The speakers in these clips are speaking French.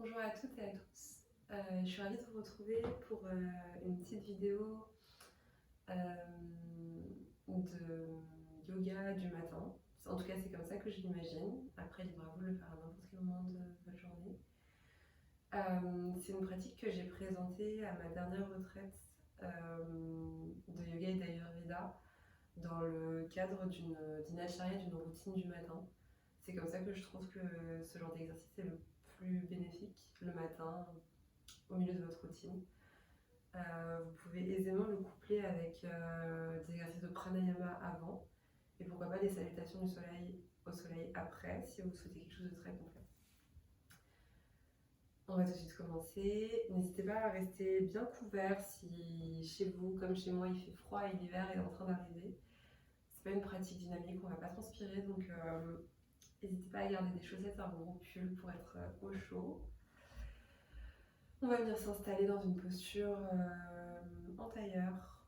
Bonjour à toutes et à tous. Je suis ravie de vous retrouver pour une petite vidéo euh, de yoga du matin. En tout cas, c'est comme ça que je l'imagine. Après, libre à vous de le faire à n'importe quel moment de votre journée. C'est une pratique que j'ai présentée à ma dernière retraite de yoga et d'ayurveda dans le cadre d'une dinacharya, d'une routine du matin. C'est comme ça que je trouve que ce genre d'exercice est le plus bénéfique le matin, au milieu de votre routine. Vous pouvez aisément le coupler avec des exercices de pranayama avant et pourquoi pas des salutations du soleil au soleil après si vous souhaitez quelque chose de très complet. On va tout de suite commencer. N'hésitez pas à rester bien couvert si chez vous, comme chez moi, il fait froid et l'hiver est en train d'arriver. C'est pas une pratique dynamique, on va pas transpirer, donc n'hésitez pas à garder des chaussettes, un gros pull pour être au chaud. On va venir s'installer dans une posture en tailleur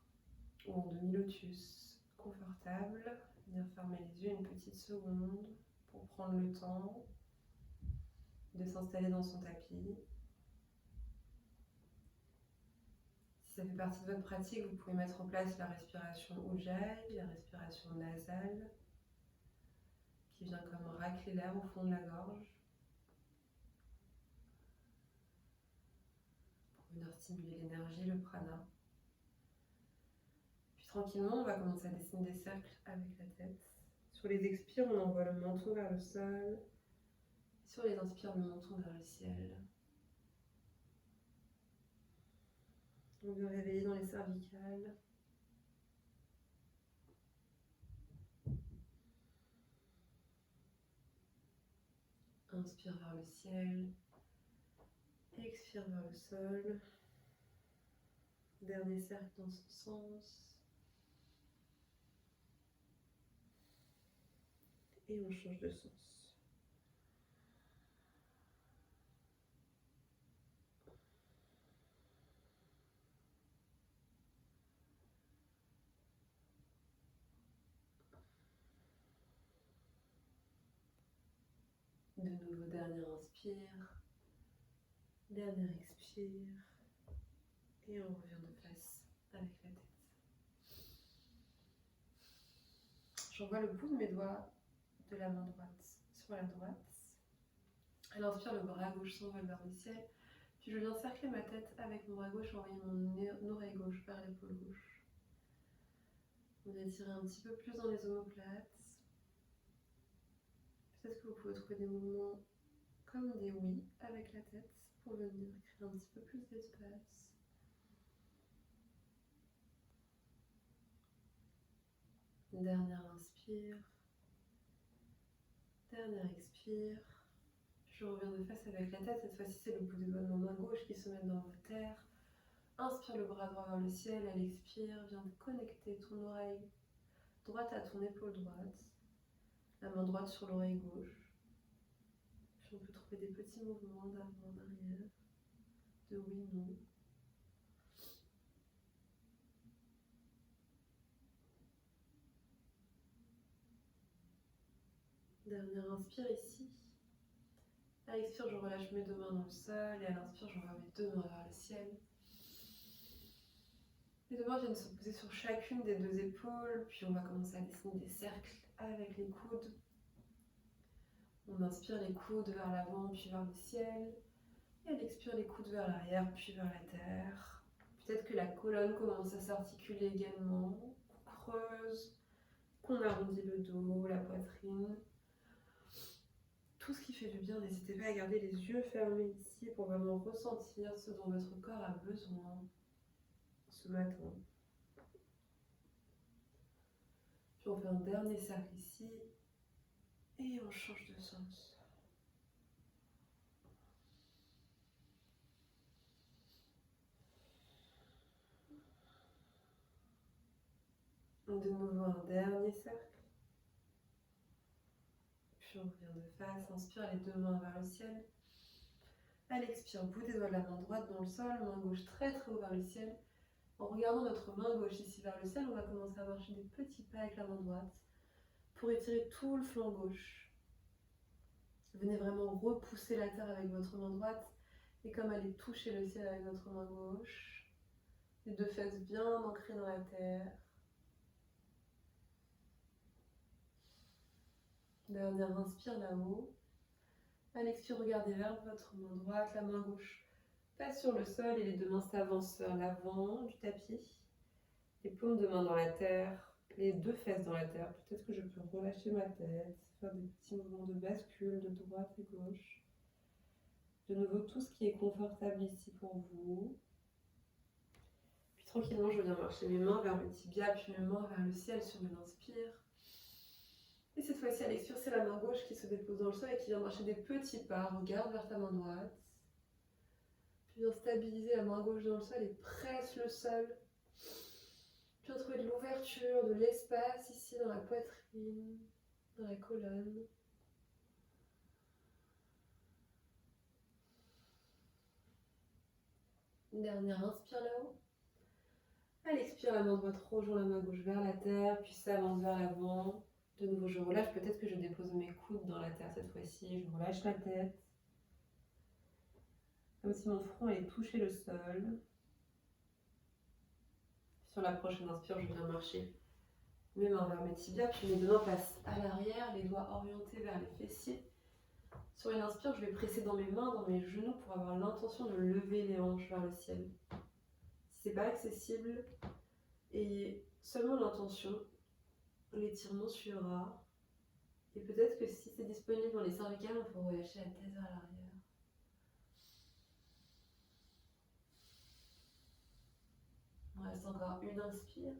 ou en demi-lotus, confortable. Venir fermer les yeux une petite seconde pour prendre le temps de s'installer dans son tapis. Si ça fait partie de votre pratique, vous pouvez mettre en place la respiration Ujjayi, la respiration nasale, qui vient comme racler l'air au fond de la gorge, pour venir stimuler l'énergie, le prana. Puis tranquillement, on va commencer à dessiner des cercles avec la tête. Sur les expires, on envoie le menton vers le sol. Sur les inspires, le menton vers le ciel. On vient réveiller dans les cervicales. Inspire vers le ciel. Expire vers le sol. Dernier cercle dans son sens. Et on change de sens. De nouveau, dernier inspire. Dernier expire. Et on revient de face avec la tête. J'envoie le bout de mes doigts de la main droite sur la droite. À l'inspire, le bras gauche s'envole vers le ciel. Puis je viens cercler ma tête avec mon bras gauche, envoyer mon oreille gauche vers l'épaule gauche. On va tirer un petit peu plus dans les omoplates. Peut-être que vous pouvez trouver des mouvements comme des oui avec la tête pour venir créer un petit peu plus d'espace. Dernière inspire. Dernière expire. Je reviens de face avec la tête. Cette fois-ci, c'est le bout des doigts de ma main gauche qui se met dans la terre. Inspire le bras droit vers le ciel. À l'expire, viens connecter ton oreille droite à ton épaule droite. La main droite sur l'oreille gauche. Puis on peut trouver des petits mouvements d'avant, d'arrière, de oui, non. Dernière inspire ici. À l'expire, je relâche mes deux mains dans le sol et à l'inspire, j'envoie mes deux mains vers le ciel. Les deux mains viennent se poser sur chacune des deux épaules, puis on va commencer à dessiner des cercles avec les coudes. On inspire les coudes vers l'avant, puis vers le ciel. Et à l'expire, les coudes vers l'arrière, puis vers la terre. Peut-être que la colonne commence à s'articuler également, qu'on creuse, qu'on arrondit le dos, la poitrine. Tout ce qui fait du bien, n'hésitez pas à garder les yeux fermés ici pour vraiment ressentir ce dont votre corps a besoin ce matin. Puis on fait un dernier cercle ici et on change de sens. De nouveau un dernier cercle. Puis on revient de face, inspire les deux mains vers le ciel. À l'expire, bout des doigts de la main droite dans le sol, main gauche très très haut vers le ciel. En regardant notre main gauche ici vers le ciel, on va commencer à marcher des petits pas avec la main droite pour étirer tout le flanc gauche. Venez vraiment repousser la terre avec votre main droite Et comme aller toucher le ciel avec notre main gauche. Les deux fesses bien ancrées dans la terre. Dernière inspire là-haut. À l'expire, regardez vers votre main droite, la main gauche passe sur le sol et les deux mains s'avancent vers l'avant du tapis. Les paumes de main dans la terre, les deux fesses dans la terre. Peut-être que je peux relâcher ma tête, faire des petits mouvements de bascule de droite et gauche. De nouveau, tout ce qui est confortable ici pour vous. Puis tranquillement, je viens marcher mes mains vers le tibia, puis mes mains vers le ciel sur une inspire. Et cette fois-ci, à l'expire, c'est la main gauche qui se dépose dans le sol et qui vient marcher des petits pas. Regarde vers ta main droite. Puis viens stabiliser la main gauche dans le sol et presse le sol. Puis trouver de l'ouverture, de l'espace ici dans la poitrine, dans la colonne. Une dernière inspire là-haut. À l'expire, la main droite rejoint la main gauche vers la terre, puis s'avance vers l'avant. De nouveau, je relâche. Peut-être que je dépose mes coudes dans la terre cette fois-ci. Je relâche la tête. Comme si mon front allait toucher le sol. Sur la prochaine inspire, je viens marcher mes mains vers mes tibias, puis mes deux mains passent à l'arrière, les doigts orientés vers les fessiers. Sur une inspire, je vais presser dans mes mains, dans mes genoux pour avoir l'intention de lever les hanches vers le ciel. Si ce n'est pas accessible, ayez seulement l'intention, l'étirement suivra. Et peut-être que si c'est disponible dans les cervicales, on peut relâcher la tête vers l'arrière. Il reste encore une inspire.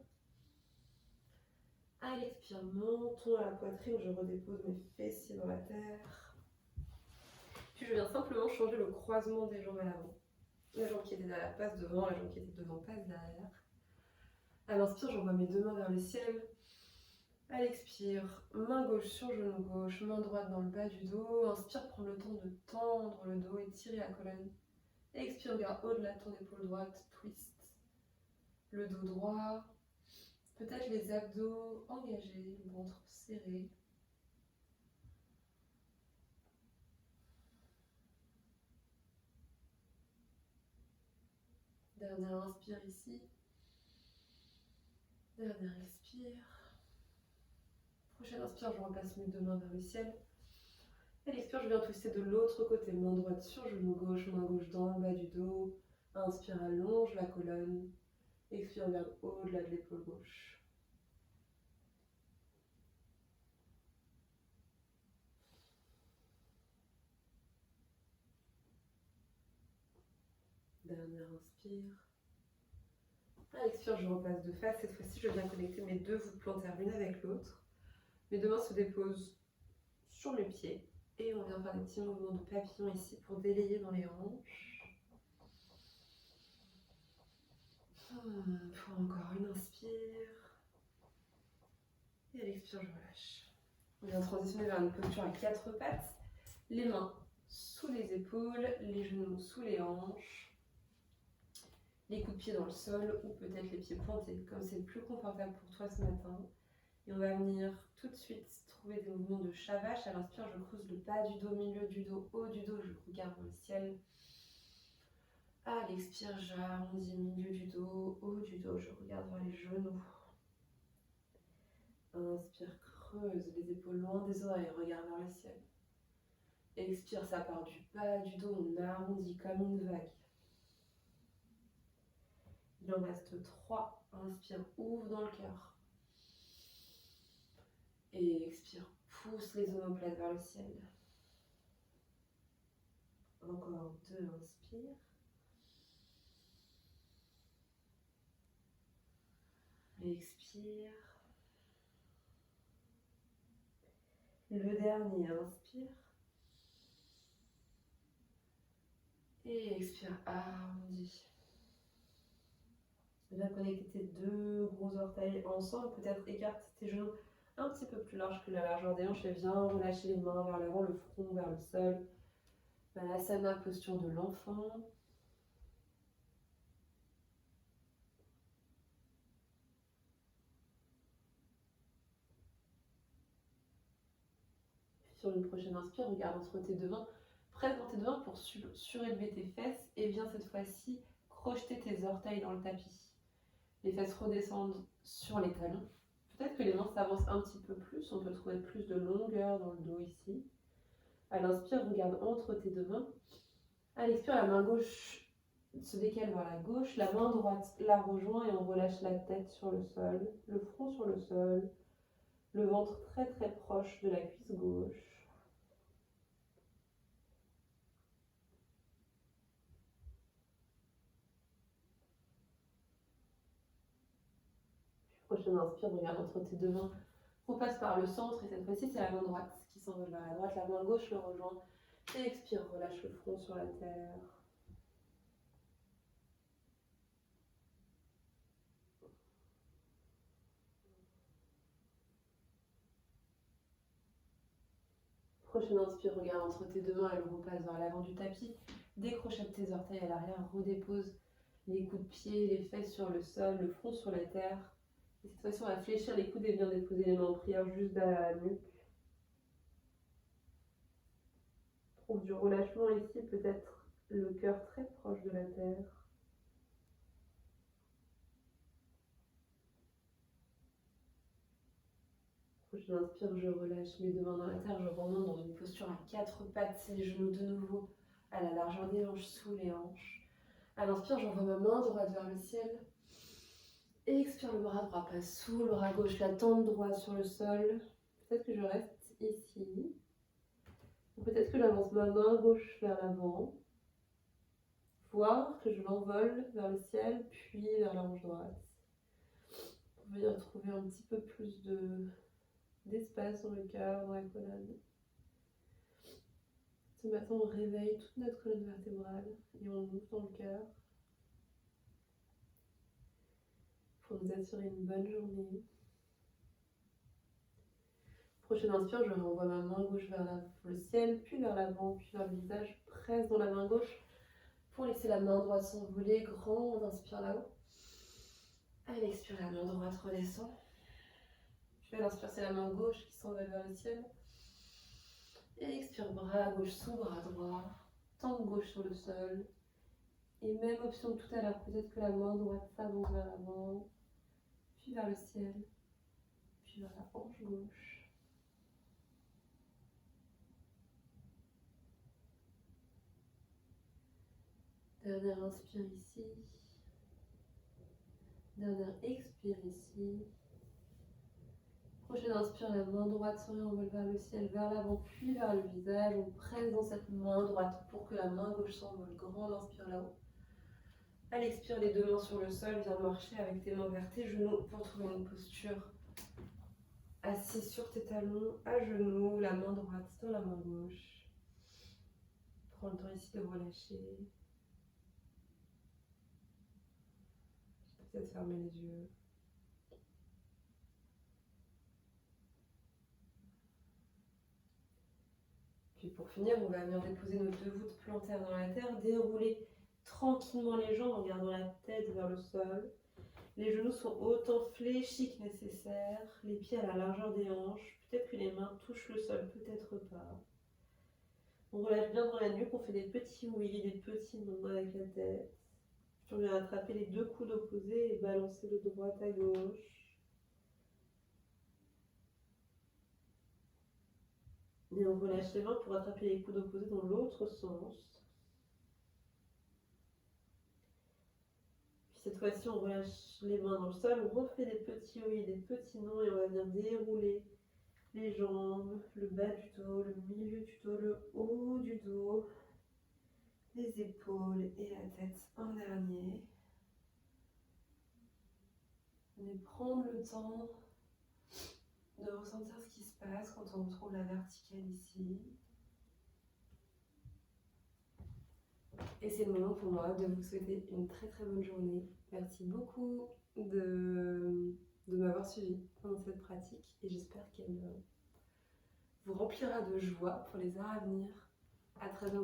À l'expire, montons à la poitrine, je redépose mes fessiers dans la terre. Puis je viens simplement changer le croisement des jambes à l'avant. La jambe qui était derrière passe devant, la jambe qui était devant passe derrière. À l'inspire, j'envoie mes deux mains vers le ciel. À l'expire, main gauche sur genou gauche, main droite dans le bas du dos. Inspire, prends le temps de tendre le dos et tirer la colonne. Expire, regarde au-delà de ton épaule droite, twist. Le dos droit, peut-être les abdos engagés, le ventre serré. Dernière inspire ici. Dernière expire. Prochaine inspire, je replace mes deux mains vers le ciel. Et l'expire, je viens twister de l'autre côté. Main droite sur genou gauche, main gauche dans le bas du dos. Inspire, allonge la colonne. Expire, regarde au-delà de l'épaule gauche. Dernière inspire. À l'expire, je repasse de face. Cette fois-ci, je viens connecter mes deux voûtes plantaires l'une avec l'autre. Mes deux mains se déposent sur mes pieds. Et on vient faire des petits mouvements de papillon ici pour délayer dans les hanches. Pour encore une inspire. Et à l'expire, je relâche. On vient transitionner vers une posture à quatre pattes. Les mains sous les épaules, les genoux sous les hanches. Les coups de pied dans le sol ou peut-être les pieds pointés, comme c'est le plus confortable pour toi ce matin. Et on va venir tout de suite trouver des mouvements de shavash. À l'inspire, je creuse le bas du dos, milieu du dos, haut du dos, je regarde dans le ciel. À l'expire, j'arrondis milieu du dos, haut du dos, je regarde vers les genoux. Inspire, creuse les épaules loin des oreilles, regarde vers le ciel. Expire, ça part du bas du dos, on arrondit comme une vague. Il en reste 3. Inspire, ouvre dans le cœur. Et expire, pousse les omoplates vers le ciel. Encore 2, inspire. Expire. Le dernier, inspire. Et expire, arrondis. Viens connecter tes deux gros orteils ensemble. Peut-être écarte tes genoux un petit peu plus large que la largeur des hanches et viens relâcher les mains vers l'avant, le front vers le sol. Balasana, posture de l'enfant. Puis sur une prochaine inspire, regarde entre tes deux mains Presse dans tes deux mains pour surélever tes fesses et viens cette fois-ci crocheter tes orteils dans le tapis. Les fesses redescendent sur les talons. Peut-être que les mains s'avancent un petit peu plus, on peut trouver plus de longueur dans le dos ici. À l'inspire, regarde entre tes deux mains. À l'expire, la main gauche se décale vers la gauche, la main droite la rejoint et on relâche la tête sur le sol, le front sur le sol, le ventre très très proche de la cuisse gauche. Prochaine inspire, regarde entre tes deux mains. On passe par le centre et cette fois-ci c'est la main droite qui s'envole vers la droite, la main gauche le rejoint. Et expire, relâche le front sur la terre. Prochaine inspire, regarde entre tes deux mains, elle repasse vers l'avant du tapis. Décrochette tes orteils à l'arrière, redépose les coudes de pied, les fesses sur le sol, le front sur la terre. Et cette fois-ci, on va fléchir les coudes et bien déposer les mains en prière juste derrière la nuque. Trouve du relâchement ici, peut-être le cœur très proche de la terre. J'inspire, je relâche mes deux mains dans la terre, je remonte dans une posture à quatre pattes, les genoux de nouveau à la largeur des hanches, sous les hanches. À l'inspire, j'envoie ma main droite vers le ciel. Et expire, le bras droit passe sous le bras gauche, la tente droite sur le sol. Peut-être que je reste ici. Ou peut-être que j'avance ma main gauche vers l'avant. Voire que je l'envole vers le ciel, puis vers la hanche droite. Pour venir trouver un petit peu plus d'espace dans le cœur, dans la colonne. Ce matin, on réveille toute notre colonne vertébrale et on ouvre dans le cœur pour nous assurer une bonne journée. Prochaine inspire, je renvoie ma main gauche vers le ciel, puis vers l'avant, puis vers le visage. Presse dans la main gauche pour laisser la main droite s'envoler. Grande inspire là-haut. À l'expire, la main droite redescend. Puis à l'inspire, c'est la main gauche qui s'envole vers le ciel. Et expire, bras gauche sous bras droit. Tempe gauche sur le sol. Et même option que tout à l'heure, peut-être que la main droite s'avance vers l'avant, puis vers le ciel, puis vers la hanche gauche. Dernière inspire ici. Dernière expire ici. Prochaine inspire, la main droite se réenvole vers le ciel, vers l'avant, puis vers le visage. On presse dans cette main droite pour que la main gauche s'envole. Grande inspire là-haut. À l'expire, les deux mains sur le sol. Viens marcher avec tes mains vers tes genoux pour trouver une posture. Assis sur tes talons, à genoux, la main droite dans la main gauche. Prends le temps ici de relâcher. Peut-être fermer les yeux. Puis pour finir, on va venir déposer nos deux voûtes plantaires dans la terre, dérouler tranquillement les jambes en gardant la tête vers le sol. Les genoux sont autant fléchis que nécessaire, les pieds à la largeur des hanches. Peut-être que les mains touchent le sol, peut-être pas. On relâche bien dans la nuque, on fait des petits oui, des petits non avec la tête. Puis on vient attraper les deux coudes opposés et balancer de droite à gauche. Et on relâche les mains pour attraper les coudes opposés dans l'autre sens. Puis cette fois-ci, on relâche les mains dans le sol, on refait des petits oui, des petits non et on va venir dérouler les jambes, le bas du dos, le milieu du dos, le haut du dos, les épaules et la tête en dernier. Et prendre le temps de ressentir ce qui se passe quand on retrouve la verticale ici. Et c'est le moment pour moi de vous souhaiter une très très bonne journée. Merci beaucoup de m'avoir suivi pendant cette pratique et j'espère qu'elle vous remplira de joie pour les heures à venir. À très bientôt.